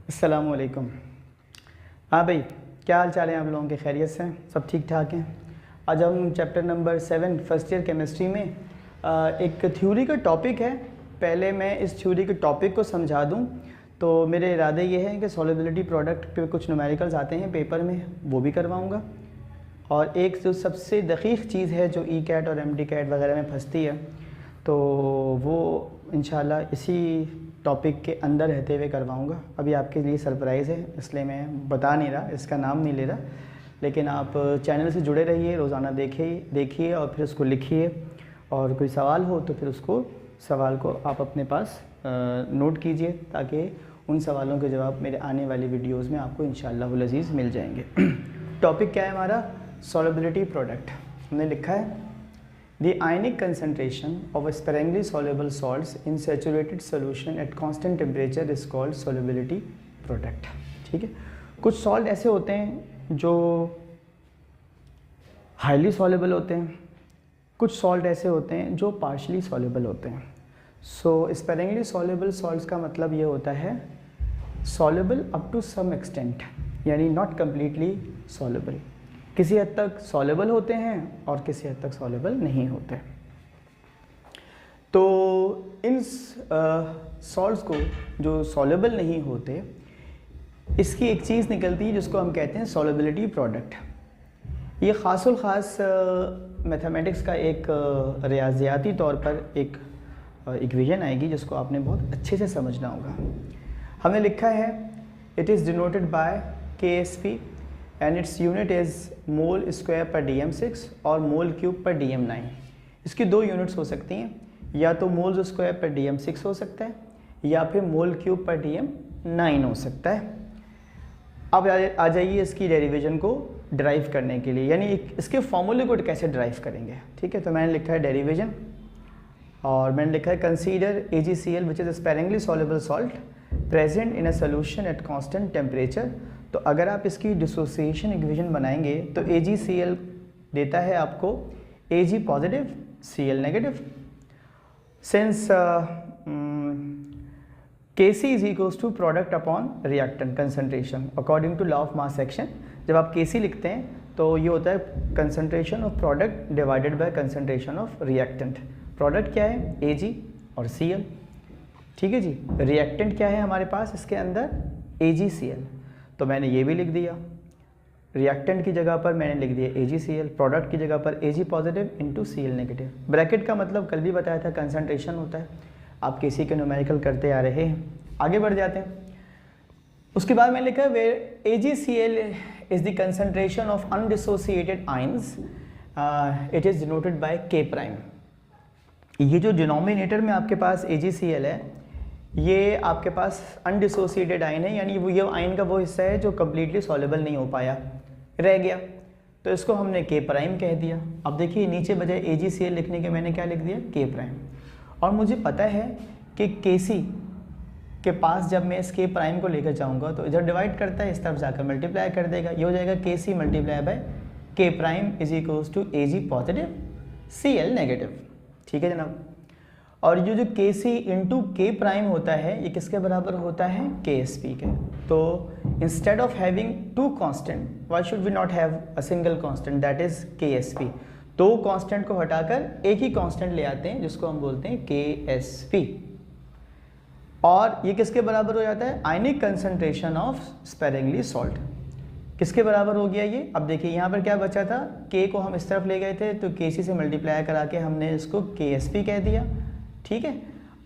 अस्सलामुअलैकुम। हाँ भाई, क्या हाल चाल है आप लोगों के? खैरियत से हैं? सब ठीक ठाक हैं? आज हम chapter number 7 first year chemistry में एक थ्योरी का टॉपिक है। पहले मैं इस थ्योरी के टॉपिक को समझा दूं तो मेरे इरादे ये हैं कि सॉल्युबिलिटी प्रोडक्ट पे कुछ न्यूमेरिकल्स आते हैं पेपर में, वो भी करवाऊँगा। और एक जो सबसे दक़ीक़ चीज़ है जो ई कैट और एम डी कैट वगैरह में फंसती है, तो वो इंशाल्लाह इसी टॉपिक के अंदर रहते हुए करवाऊँगा। अभी आपके लिए सरप्राइज़ है, इसलिए मैं बता नहीं रहा, इसका नाम नहीं ले रहा। लेकिन आप चैनल से जुड़े रहिए, रोज़ाना देखिए और फिर उसको लिखिए, और कोई सवाल हो तो फिर उसको सवाल को आप अपने पास नोट कीजिए, ताकि उन सवालों के जवाब मेरे आने वाली वीडियोज़ में आपको इंशाअल्लाहुल अज़ीज़ मिल जाएंगे। टॉपिक क्या है हमारा? Solubility product. हमने लिखा है The ionic concentration of sparingly soluble salts in saturated solution at constant temperature is called solubility product। ठीक है, कुछ सॉल्ट ऐसे होते हैं जो हाईली सॉल्युबल होते हैं, कुछ सॉल्ट ऐसे होते हैं जो पार्शली सॉल्युबल होते हैं। सो स्पेरिंगली सॉल्युबल सॉल्ट्स का मतलब ये होता है soluble up to some extent, यानी नॉट कम्प्लीटली सॉल्युबल। किसी हद तक सॉल्युबल होते हैं और किसी हद तक सॉल्युबल नहीं होते। तो इन सॉल्ट्स को जो सॉल्युबल नहीं होते, इसकी एक चीज़ निकलती है जिसको हम कहते हैं सॉल्युबिलिटी प्रोडक्ट। ये ख़ासुल ख़ास मैथमेटिक्स का एक रियाजियाती तौर पर एक इक्वेशन आएगी जिसको आपने बहुत अच्छे से समझना होगा। हमने लिखा है it is denoted bye KSP and its unit is mole square पर DM6 और मोल क्यूब पर DM9। इसकी दो यूनिट्स हो सकती हैं, या तो मोल्स स्क्वायर पर DM6 हो सकता है या फिर मोल क्यूब पर DM9 हो सकता है। अब आ जाइए इसकी डेरिवेशन को ड्राइव करने के लिए, यानी इसके फॉर्मूले को कैसे ड्राइव करेंगे। ठीक है, तो मैंने लिखा है डेरिवेशन, और मैंने लिखा है consider AgCl which is sparingly soluble salt present in a solution at constant temperature. तो अगर आप इसकी डिसोसिएशन इक्वेशन बनाएंगे तो AgCl देता है आपको Ag positive Cl negative. Since Kc is equals to product upon reactant concentration according to law of mass section. जब आप Kc लिखते हैं तो ये होता है concentration of product divided by concentration of reactant. Product क्या है? Ag और Cl। ठीक है जी। रिएक्टेंट क्या है हमारे पास इसके अंदर? AgCl। तो मैंने ये भी लिख दिया, रिएक्टेंट की जगह पर मैंने लिख दिया AgCl, प्रोडक्ट की जगह पर Ag positive into Cl negative. Bracket का मतलब कल भी बताया था कंसंट्रेशन होता है। आप किसी के न्यूमेरिकल करते आ रहे हैं, आगे बढ़ जाते हैं। उसके बाद मैंने लिखा where AgCl is the concentration of undissociated ions, it is denoted by K prime. ये जो डिनोमिनेटर में आपके पास AgCl है, ये आपके पास अनडिसोसिएटेड आयन है, यानी वो ये आयन का वो हिस्सा है जो कम्प्लीटली सॉल्युबल नहीं हो पाया, रह गया, तो इसको हमने K प्राइम कह दिया। अब देखिए नीचे बजाय AgCl लिखने के मैंने क्या लिख दिया? K prime. और मुझे पता है कि Kc के पास जब मैं इस K प्राइम को लेकर जाऊंगा तो इधर डिवाइड करता है, इस तरफ जाकर मल्टीप्लाई कर देगा। ये हो जाएगा Kc multiply by K prime is equals to Ag positive Cl negative. ठीक है जनाब। और ये जो Kc इंटू K प्राइम होता है, ये किसके बराबर होता है? KSP के। तो instead of having two constant, why should we not have a single constant that is KSP। दो कांस्टेंट को हटाकर एक ही कांस्टेंट ले आते हैं जिसको हम बोलते हैं KSP। और ये किसके बराबर हो जाता है? आयनिक कंसंट्रेशन ऑफ स्पेरिंगली सॉल्ट। किसके बराबर हो गया ये? अब देखिए यहाँ पर क्या बचा था, K को हम इस तरफ ले गए थे तो Kc से मल्टीप्लाई करा के हमने इसको KSP कह दिया। ठीक है,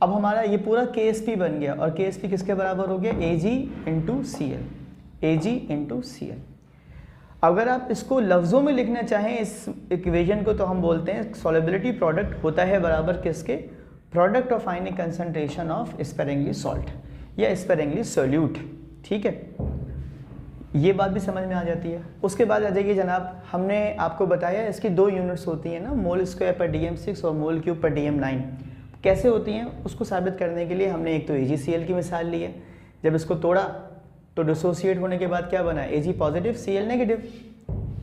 अब हमारा ये पूरा KSP बन गया, और KSP किसके बराबर हो गया? Ag into Cl। Ag into Cl। अगर आप इसको लफ्ज़ों में लिखना चाहें इस इक्वेशन को, तो हम बोलते हैं सॉल्युबिलिटी प्रोडक्ट होता है बराबर किसके? Product of ionic concentration of sparingly salt या स्पेरिंगली सोल्यूट। ठीक है, ये बात भी समझ में आ जाती है। उसके बाद आ जाइए जनाब, हमने आपको बताया इसकी दो यूनिट्स होती हैं ना, मोल स्क्वायर पर DM6 और मोल क्यूब पर DM9। कैसे होती हैं उसको साबित करने के लिए हमने एक तो AgCl की मिसाल ली है। जब इसको तोड़ा तो डिसोसिएट होने के बाद क्या बना? Ag positive Cl negative.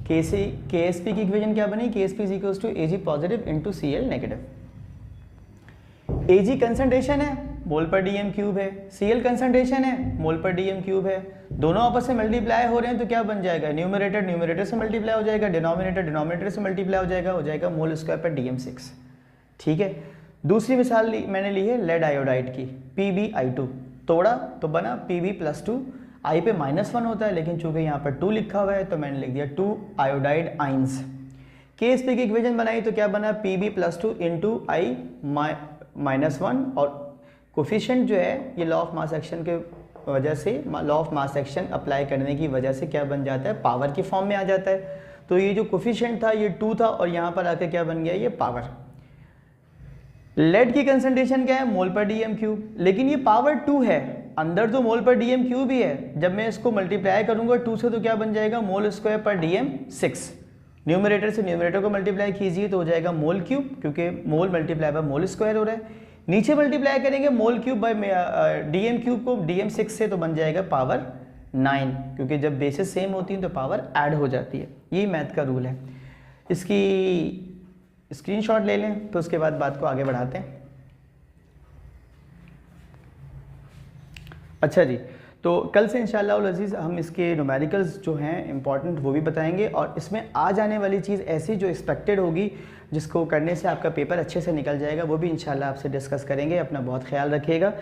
KSP की इक्वेशन क्या बनी? KSP is equals to Ag positive into Cl negative. Ag concentration है, मोल पर डीएम क्यूब है, Cl कंसंट्रेशन है, मोल पर डीएम क्यूब है, दोनों आपस से मल्टीप्लाई हो रहे हैं तो क्या बन जाएगा, न्यूमरेटर न्यूमरेटर से मल्टीप्लाई हो जाएगा, डिनोमिनेटर डिनोमिनेटर से मल्टीप्लाई हो जाएगा मोल स्क्वायर पर डीएम6। ठीक है। दूसरी मिसाल मैंने ली है लेड आयोडाइड की, PbI2 तोड़ा तो बना Pb+2, आई पे -1 होता है लेकिन चूंकि यहाँ पर 2 लिखा हुआ है तो मैंने लिख दिया 2 आयोडाइड आइंस। KSP की इक्वेशन बनाई तो क्या बना, Pb+2 इंटू आई -1, और कोफिशिएंट जो है ये लॉ ऑफ मास एक्शन के वजह से, law of mass action apply करने की वजह से क्या बन जाता है, पावर की फॉर्म में आ जाता है। तो ये जो कोफिशिएंट था ये 2 था और यहाँ पर आकर क्या बन गया, ये पावर। लेड की कंसंट्रेशन क्या है, मोल पर डीएम क्यूब, लेकिन ये पावर 2 है, अंदर तो मोल पर डीएम क्यूब ही है। जब मैं इसको मल्टीप्लाई करूंगा 2 से तो क्या बन जाएगा, मोल स्क्वायर पर डीएम6। न्यूमरेटर से न्यूमरेटर को मल्टीप्लाई कीजिए तो हो जाएगा मोल क्यूब, क्योंकि मोल मल्टीप्लाई बाय मोल स्क्वायर हो रहा है। नीचे मल्टीप्लाई करेंगे मोल क्यूब बाय डीएम क्यूब को डीएम6 से तो बन जाएगा पावर 9, क्योंकि जब बेसिस सेम होती हैं तो पावर ऐड हो जाती है। यही मैथ का रूल है। इसकी स्क्रीनशॉट ले लें तो उसके बाद बात को आगे बढ़ाते हैं। अच्छा जी, तो कल से इंशाअल्लाह उल अज़ीज़ हम इसके न्यूमेरिकल्स जो हैं इंपॉर्टेंट वो भी बताएंगे, और इसमें आ जाने वाली चीज़ ऐसी जो एक्सपेक्टेड होगी, जिसको करने से आपका पेपर अच्छे से निकल जाएगा, वो भी इंशाअल्लाह आपसे डिस्कस करेंगे। अपना बहुत ख्याल रखिएगा।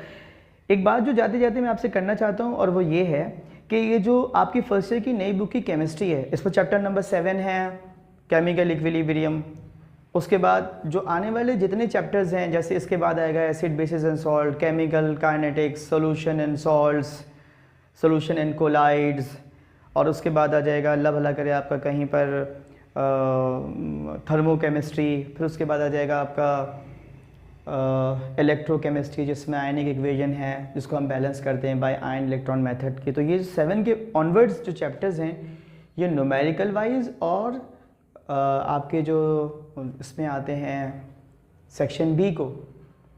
एक बात जो जाते जाते मैं आपसे करना चाहता हूँ और वो ये है कि ये जो आपकी फर्स्ट ईयर की नई बुक की केमिस्ट्री है, इस पर चैप्टर नंबर 7 है केमिकल इक्विलिब्रियम। उसके बाद जो आने वाले जितने चैप्टर्स हैं, जैसे इसके बाद आएगा acid basis and salt, chemical kinetics, solution and salts, solution and colloids, और उसके बाद आ जाएगा अल्लाह भला करे आपका कहीं पर थर्मोकेमिस्ट्री, फिर उसके बाद आ जाएगा आपका इलेक्ट्रोकेमिस्ट्री, जिसमें आयनिक इक्वेशन है जिसको हम बैलेंस करते हैं बाय आयन इलेक्ट्रॉन मेथड की। तो ये 7 के ऑनवर्ड्स जो चैप्टर्स हैं ये न्यूमेरिकल वाइज और आपके जो इसमें आते हैं सेक्शन बी को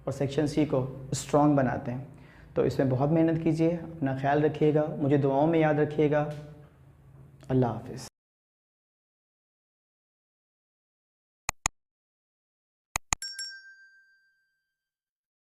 और सेक्शन सी को स्ट्रॉन्ग बनाते हैं। तो इसमें बहुत मेहनत कीजिए, अपना ख्याल रखिएगा, मुझे दुआओं में याद रखिएगा। अल्लाह हाफ़िज़।